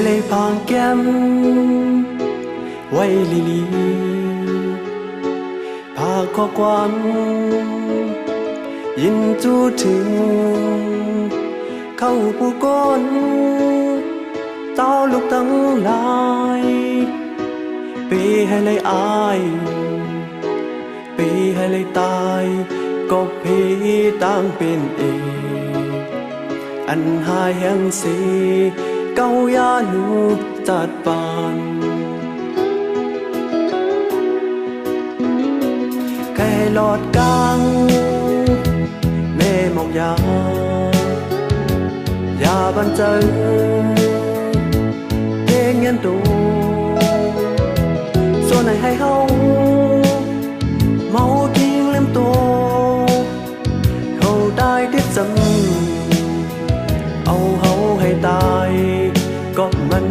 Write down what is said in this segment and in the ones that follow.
lấy phang kem quay lì lìพาข้อความยินจูถึงเข้าผู้ก้นเต้าลูกตั้งหลายปีให้เลยอายปีให้เลยตายก็พี่ตั้งเป็นเองอันหายแห่งสีเก้ายาลูกจัดปานแค่หลอดกลางแม่มองยาอย่าบันเจอเพลงยันตูส่วนไหนให้เฮาเมาทิ้งเล่มตัวเขาได้ที่จำเอาเฮาให้ตายก็มัน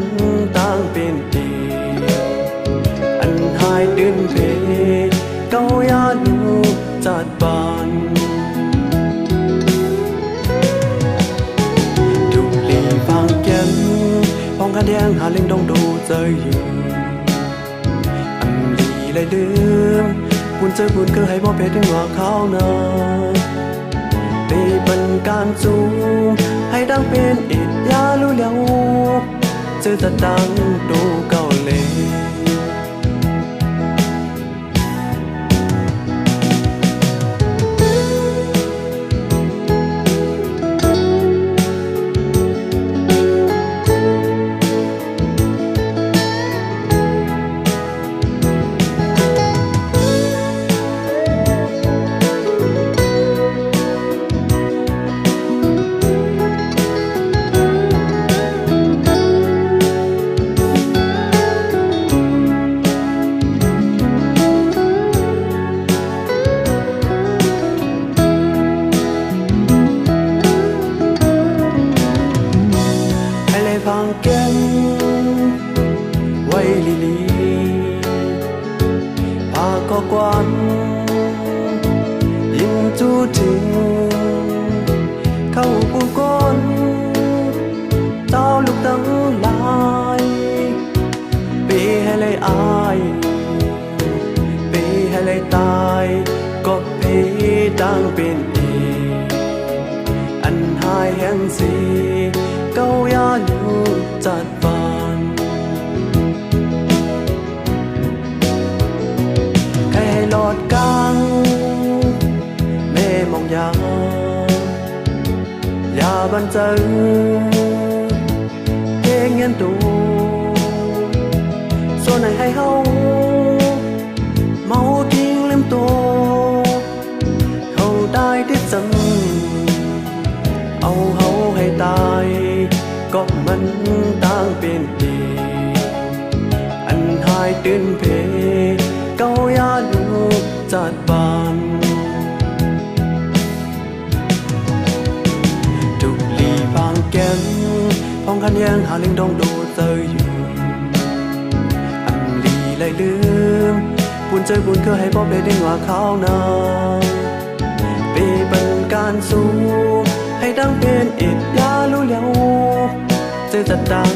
ต่างเป็นดีอันหายตื่นเพเก้ายาลูกจัดบานถูกลีฟังแก่นพองกระแดงหาเล่งดงดูเจออยู่อันลีเลยลืมบุญเจอบุญคือให้บ่เพชรถึงว่าเขาเนาะไปเป็นการจูมให้ดังเป็นอิดยาลู่แล้วเจอจะดังดูเก่าเลยฟังแก้มไว้ลีลีพาข้อความยินจูถึงเข้าผู้ก้นเจ้าลูกตั้งหลายปีให้เลยอายปีให้เลยตายก็พี่ตั้งเป็นเองอันหายแห่งสีเก้ายาลูกจัดบานแค่หลอดกลางแม่มองอย่าบันเจอเพลงยันตูส่วนไหนให้เฮาเมาทิ้งเล่มตัวเขาได้ที่จำเอาเฮาให้ตายก็มันต่างเป็นดีอันหายตื่นเพเก้ายาลูกจัดบานถูกลีบางแก้มพองคันแยงหาเล่งดองดูเจออยู่อันลีเลยลืมบุญเจอบุญคือให้พ่อเพชรดึงว่าเขานาปีเป็นการสู้ให้ดังเป็นอิดยาลู่แล้วเจอจะดัง